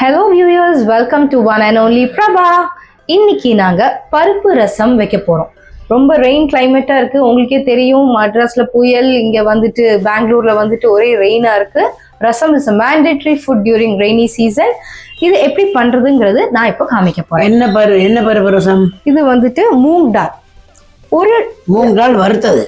Hello viewers, welcome to one and only Prabha. இன்னைக்கு நாங்க பருப்பு ரசம் வைக்க போறோம். ரொம்ப ரெயின் கிளைமேட்டா இருக்கு. உங்களுக்கே தெரியும், மட்ராஸ்ல புயல், இங்க வந்துட்டு பெங்களூர்ல வந்துட்டு ஒரே ரெயினா இருக்கு. ரசம் is a mandatory food during rainy season. இது எப்படி பண்றதுங்கிறது நான் இப்போ காமிக்க போறேன். என்ன பருப்பு ரசம்? இது வந்துட்டு மூங் டால். ஒரு மூங் டால் வறுத்தது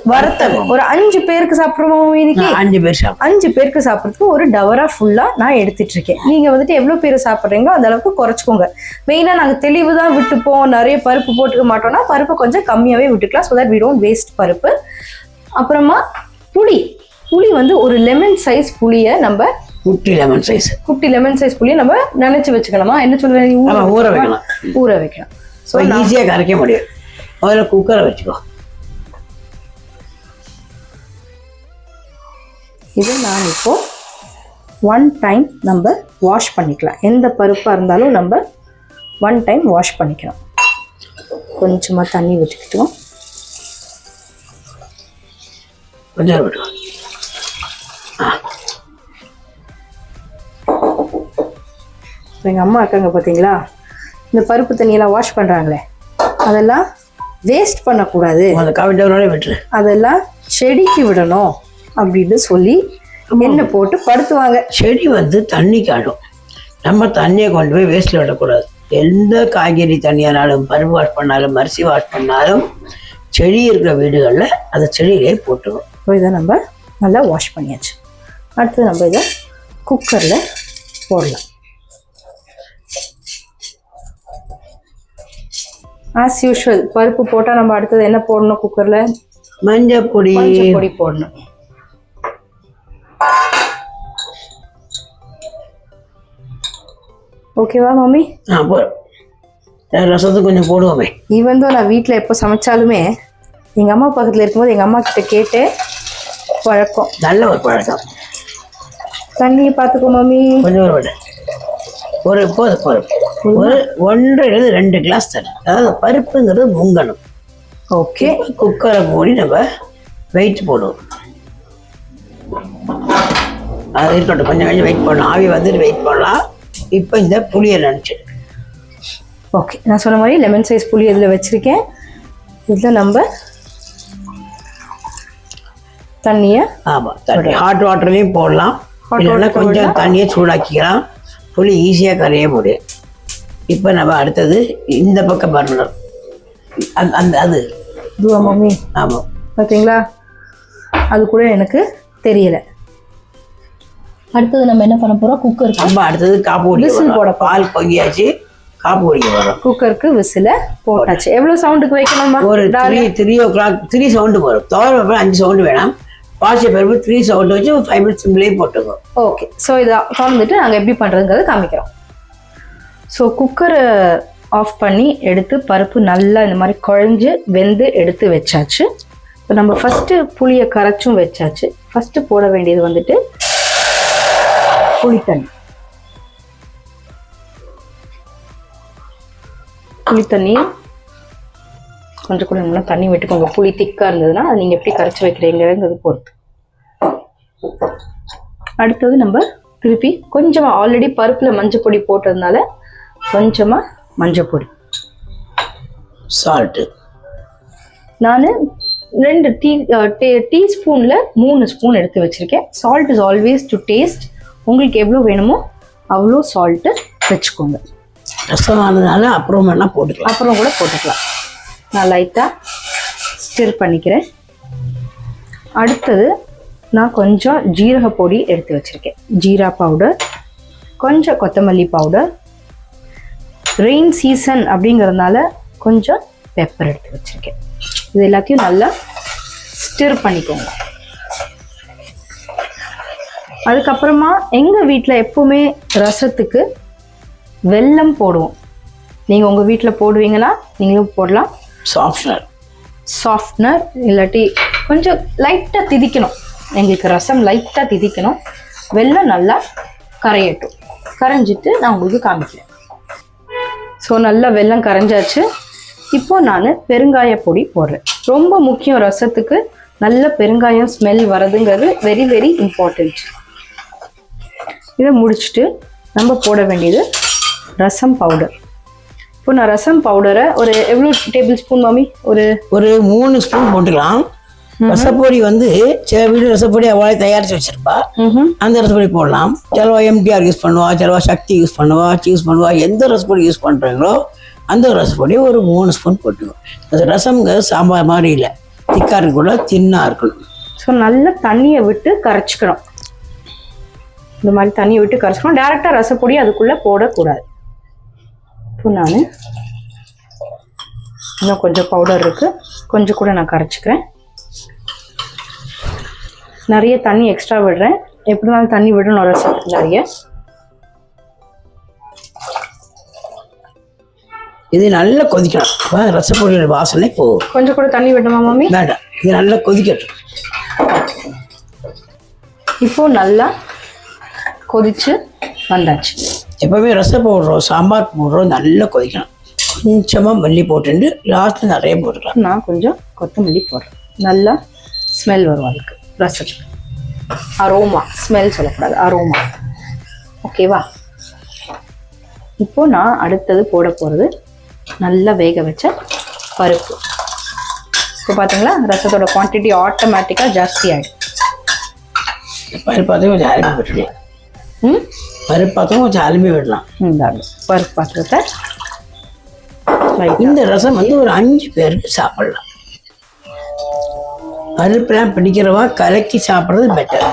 ஒரு 5 பேருக்கு சாப்பிடுவோம். இன்னைக்கு 5 பேருக்கு சாப்பிட்றதுக்கு ஒரு டவரா ஃபுல்லா நான் எடுத்துட்டு இருக்கேன். நீங்க வந்துட்டு எவ்வளவு பேர் சாப்பிட்றீங்களோ அந்த அளவுக்கு குறைச்சிக்கோங்க. மெயினா நாங்க தெளிவு தான் விட்டுப்போம், நிறைய பருப்பு போட்டுக்க மாட்டோம்னா பருப்பு கொஞ்சம் கம்மியாவே விட்டுக்கலாம். So that we don't waste paruppu. அப்புறமா புளி வந்து ஒரு லெமன் சைஸ் புளியை நம்ம குட்டி லெமன் சைஸ் புளியை நம்ம நினைச்சு வச்சுக்கணுமா? என்ன சொல்லுவேன், ஊற வைக்கலாம். ஸோ ஈஸியா கரைக்க முடியும். முதல்ல குக்கரை வச்சுக்கோ. இது நான் இப்போ 1 டைம் நம்ம வாஷ் பண்ணிக்கலாம். எந்த பருப்பாக இருந்தாலும் நம்ம 1 டைம் வாஷ் பண்ணிக்கலாம். கொஞ்சமாக தண்ணி வச்சுக்கிட்டோம். கொஞ்சம் விட்டுருவோம். எங்கள் அம்மா இருக்காங்க பார்த்தீங்களா, இந்த பருப்பு தண்ணியெல்லாம் வாஷ் பண்ணுறாங்களே, அதெல்லாம் வேஸ்ட் பண்ணக்கூடாது, அதெல்லாம் செடிக்கு விடணும் அப்படின்னு சொல்லி எண்ணெய் போட்டு படுத்துவாங்க. செடி வந்து தண்ணி காடும். நம்ம தண்ணியை கொண்டு போய் வேஸ்ட்ல விடக்கூடாது. எந்த காய்கறி தண்ணியானாலும், பருப்பு வாஷ் பண்ணாலும், அரிசி வாஷ் பண்ணாலும், செடி இருக்கிற வீடுகளில் அதை செடியிலே போட்டுருவோம். இதை நம்ம நல்லா வாஷ் பண்ணியாச்சு. அடுத்தது நம்ம இதை குக்கரில் போடலாம். ஆஸ் யூஷுவல் பருப்பு போட்டால் நம்ம அடுத்தது என்ன போடணும்? குக்கரில் மஞ்சள் பொடி போடணும். ஓகேவா மம்மி? ரசத்துக்கு கொஞ்சம் போடுவோமே. ஈவன் தான் நான் வீட்டில் எப்போ சமைச்சாலுமே எங்கள் அம்மா பக்கத்தில் இருக்கும்போது எங்கள் அம்மா கிட்ட கேட்டு பழக்கம். நல்ல ஒரு பழக்கம். தண்ணியை பார்த்துக்கோ மம்மி. கொஞ்சம் ஒரு 1.5 கிளாஸ் தண்ணி. அதாவது பருப்புங்கிறது முங்கணும். ஓகே, குக்கரை மூடி நம்ம வெயிட் போடுவோம். அது இருக்கட்டும், கொஞ்சம் வெயிட் பண்ணலாம். ஆவி வந்துட்டு வெயிட் பண்ணலாம். இப்போ இந்த புளியை நினச்சி ஓகே, நான் சொன்ன மாதிரி லெமன் சைஸ் புளி இதில் வச்சுருக்கேன். இதில் நம்ம தண்ணியை தண்ணி ஹாட் வாட்டர்லேயும் போடலாம், இல்லைன்னா கொஞ்சம் தண்ணியை சூடாக்கிக்கலாம். புளி ஈஸியாக கரைய முடியும். இப்போ நம்ம அடுத்தது இந்த பக்கம் பண்ணணும். அது இதுவா மம்மி? ஆமாம், பார்த்தீங்களா, அது கூட எனக்கு தெரியலை. அடுத்தது நம்ம என்ன பண்ண போகிறோம்? குக்கருக்கு நம்ம அடுத்தது காப்பு விசில் போட. பால் பொங்கியாச்சு, காப்பு குடிக்க வரும். குக்கருக்கு விசில போட்டாச்சு. எவ்வளோ சவுண்டுக்கு வைக்கணுமா? ஒரு 3 o'clock 3 சவுண்டு வரும். தோரம் 5 சவுண்டு வேணாம். பாசி பருப்பு 3 சவுண்டு வச்சு 5 minutes சிம்லேயே போட்டுக்கோ. ஓகே, ஸோ இதை திறந்துட்டு நாங்கள் எப்படி பண்ணுறதுங்கிறத காமிக்கிறோம். ஸோ குக்கரை ஆஃப் பண்ணி எடுத்து பருப்பு நல்லா இந்த மாதிரி குழஞ்சி வெந்து எடுத்து வச்சாச்சு. இப்போ நம்ம ஃபஸ்ட்டு புளியை கரைச்சும் வச்சாச்சு. ஃபஸ்ட்டு போட வேண்டியது வந்துட்டு புளித்தண்ணி கொஞ்சம் கூட தண்ணி விட்டுக்கோங்க. புளி திக்காக இருந்ததுன்னா அது நீங்கள் எப்படி கரைச்சி வைக்கிறீங்கிறது பொறுத்து. அடுத்தது நம்ம திருப்பி கொஞ்சமாக, ஆல்ரெடி பருப்பில் மஞ்சள் பொடி போட்டதுனால கொஞ்சமாக மஞ்சள் பொடி, சால்ட்டு. நான் 2 டீஸ்பூனில் 3 ஸ்பூன் எடுத்து வச்சுருக்கேன். Salt is always to taste. உங்களுக்கு எவ்வளோ வேணுமோ அவ்வளோ சால்ட்டு வச்சுக்கோங்க. ரசமானதுனால அப்புறம் வேணால் போட்டுக்கலாம். அப்புறம் கூட போட்டுக்கலாம். நான் லைட்டாக ஸ்டிர் பண்ணிக்கிறேன். அடுத்தது நான் கொஞ்சம் ஜீரக பொடி எடுத்து வச்சுருக்கேன். ஜீரா பவுடர், கொஞ்சம் கொத்தமல்லி பவுடர், ரெயின் சீசன் அப்படிங்கிறதுனால கொஞ்சம் பெப்பர் எடுத்து வச்சுருக்கேன். இது எல்லாத்தையும் நல்லா ஸ்டிர் பண்ணிக்கோங்க. அதுக்கப்புறமா எங்கள் வீட்டில் எப்போவுமே ரசத்துக்கு வெல்லம் போடுவோம். நீங்கள் உங்கள் வீட்டில் போடுவீங்கன்னா நீங்களும் போடலாம். சாஃப்ட்னர் இல்லாட்டி கொஞ்சம் லைட்டாக திதிக்கணும். எங்களுக்கு ரசம் லைட்டாக திதிக்கணும். வெல்லம் நல்லா கரையட்டும். கரைஞ்சிட்டு நான் உங்களுக்கு காமிக்கிறேன். ஸோ நல்லா வெல்லம் கரைஞ்சாச்சு. இப்போது நான் பெருங்காய பொடி போடுறேன். ரொம்ப முக்கியம் ரசத்துக்கு. நல்ல பெருங்காயம் ஸ்மெல் வரதுங்கிறது வெரி வெரி இம்பார்ட்டண்ட். இதை முடிச்சுட்டு நம்ம போட வேண்டியது ரசம் பவுடர். இப்போ நான் ரசம் பவுடரை ஒரு எவ்வளோ டேபிள் ஸ்பூன் மாமி? ஒரு 3 ஸ்பூன் போட்டுக்கலாம். ரசப்பொடி வந்து சில வீடு ரசப்பொடி அவ்வளோ தயாரித்து வச்சிருப்பா, அந்த ரசப்பொடி போடலாம். சிலவா எம்டிஆர் யூஸ் பண்ணுவா, சிலவா சக்தி யூஸ் பண்ணுவா. எந்த ரசப்பொடி யூஸ் பண்ணுறீங்களோ அந்த ரசப்பொடி ஒரு 3 ஸ்பூன் போட்டுக்கணும். அது ரசம்ங்க சாம்பார் மாதிரி இல்லை, திக்காக இருக்கக்கூட தின்னாக இருக்கணும். ஸோ நல்லா தண்ணியை விட்டு கரைச்சிக்கணும். இந்த மாதிரி தண்ணியை விட்டு கரைச்சிக்கணும். டேரெக்டாக ரசப்பொடி அதுக்குள்ளே போடக்கூடாது. இப்போ நான் இன்னும் கொஞ்சம் பவுடர் இருக்குது, கொஞ்சம் கூட நான் கரைச்சிக்கிறேன். நிறைய தண்ணி எக்ஸ்ட்ரா விடுறேன். எப்படினாலும் தண்ணி விடணும் ரசத்துக்கு நிறைய. இது நல்லா கொதிக்கணும். ரசப்பொடியோட வாசனை போகும். கொஞ்சம் கூட தண்ணி விடணுமா மாமி? வேண்டாம், இது நல்லா கொதிக்கட்டும். இப்போ நல்லா கொதிச்சு வந்தாச்சு. எப்பவுமே ரசம் போடுறோம், சாம்பார் போடுறோம், நல்லா கொதிக்கணும். கொஞ்சமாக மல்லி போட்டுட்டு லாஸ்ட்டில் நிறைய போட்டுக்கலாம். நான் கொஞ்சம் கொத்தமல்லி போடுறேன். நல்லா ஸ்மெல் வரும் அதுக்கு, ரசத்துக்கு. அரோமா, ஸ்மெல் சொல்லக்கூடாது, அரோமா. ஓகேவா? இப்போ நான் அடுத்தது போட போகிறது நல்லா வேக வச்ச பருப்பு. இப்போ பார்த்தீங்களா ரசத்தோட குவான்டிட்டி ஆட்டோமேட்டிக்காக ஜாஸ்தி ஆகிடும். பருப்பு பார்த்து கொஞ்சம் அலம்பி விட்டுடலாம். பருப்பு பார்த்தும் கொஞ்சம் அலம்பி விடலாம். இந்தாங்க பருப்பு பாத்திரத்தை. இந்த ரசம் வந்து ஒரு 5 பேருக்கு சாப்பிடலாம். பருப்புலாம் பிடிக்கிறவா கலக்கி சாப்பிட்றது பெட்டர்.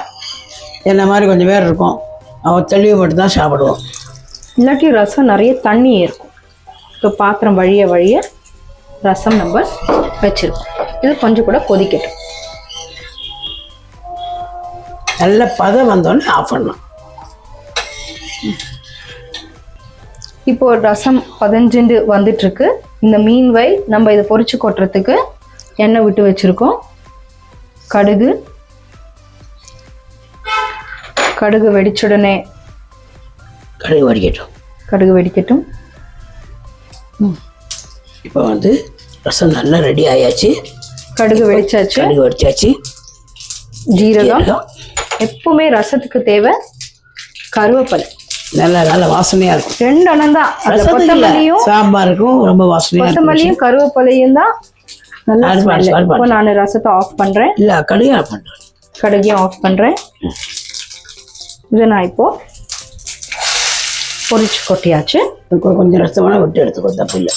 என்ன மாதிரி கொஞ்சம் பேர் இருக்கும், அவள் தெளிவு மட்டும்தான் சாப்பிடுவோம். இல்லாட்டி ரசம் நிறைய தண்ணி இருக்கும். இப்போ பாத்திரம் வழிய ரசம் நம்ம வச்சிருக்கோம். இது கொஞ்சம் கூட கொதிக்கட்டும். நல்ல பதம் வந்தோடனே ஆஃப் பண்ணலாம். இப்போ ரசம் 15 வந்துட்டுருக்கு. இந்த மீன்வை நம்ம இதை பொரிச்சு கொட்டுறதுக்கு எண்ணெய் விட்டு வச்சுருக்கோம். கடுகு வெடிச்சுடனே கடுகு வெடிக்கட்டும். இப்போ வந்து ரசம் நல்லா ரெடி ஆயாச்சு. கடுகு வெடிச்சாச்சு. ஜீரகம். எப்பவுமே ரசத்துக்கு தேவை கருவேப்பிலை. நல்ல வாசனையா இருக்கும். 2 அண்ணன் தான். கொத்தமல்லியும் சாம்பாருக்கும் ரொம்ப வாசனையா இருக்கும். கொத்தமல்லியும் கருவேப்பிலையும் தான் நல்லா ஸ்மெல். இப்போ நான் ரசத்தை ஆஃப் பண்றேன். இல்ல கடுகையும் ஆஃப் பண்றேன். கடுகையும் ஆஃப் பண்றேன். இதை நான் இப்போ பொரிச்சு கொட்டியாச்சு. கொஞ்சம் ரசமான விட்டு எடுத்துக்கோ, தப்பு இல்லை.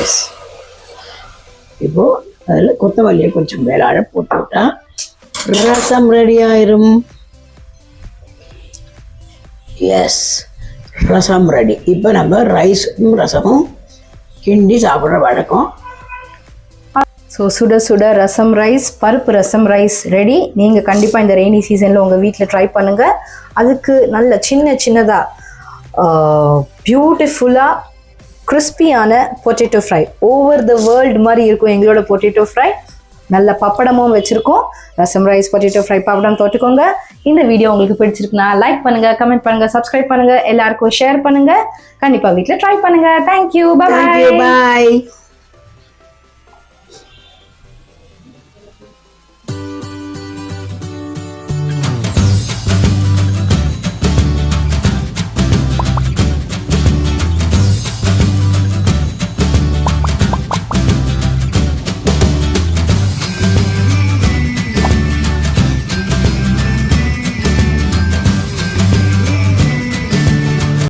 எஸ். இப்போ அதில் கொத்தமல்லியை கொஞ்சம் மேலாழ போட்டு விட்டா ரசம் ரெடி ஆயிரும். எஸ், ரசம் ரெடி. இப்போ நம்ம ரைஸும் ரசமும் கிண்டி சாப்பிட்ற வழக்கம். ஸோ சுட சுட ரசம் ரைஸ், பருப்பு ரசம் ரைஸ் ரெடி. நீங்கள் கண்டிப்பாக இந்த ரெய்னி சீசனில் உங்கள் வீட்டில் ட்ரை பண்ணுங்கள். அதுக்கு நல்ல சின்னதாக பியூட்டிஃபுல்லாக கிறிஸ்பியான potato fry, over the world மாதிரி இருக்கும் எங்களோட பொட்டேட்டோ ஃப்ரை. நல்ல பப்படமும் வச்சுருக்கோம். Rasam rice, potato fry, pappadam தொட்டுக்கோங்க. இந்த வீடியோ உங்களுக்கு பிடிச்சிருக்குன்னா லைக் பண்ணுங்கள், கமெண்ட் பண்ணுங்கள், சப்ஸ்கிரைப் பண்ணுங்கள், எல்லாருக்கும் ஷேர் பண்ணுங்கள். கண்டிப்பாக வீட்டில் ட்ரை பண்ணுங்கள். தேங்க்யூ, பாய்.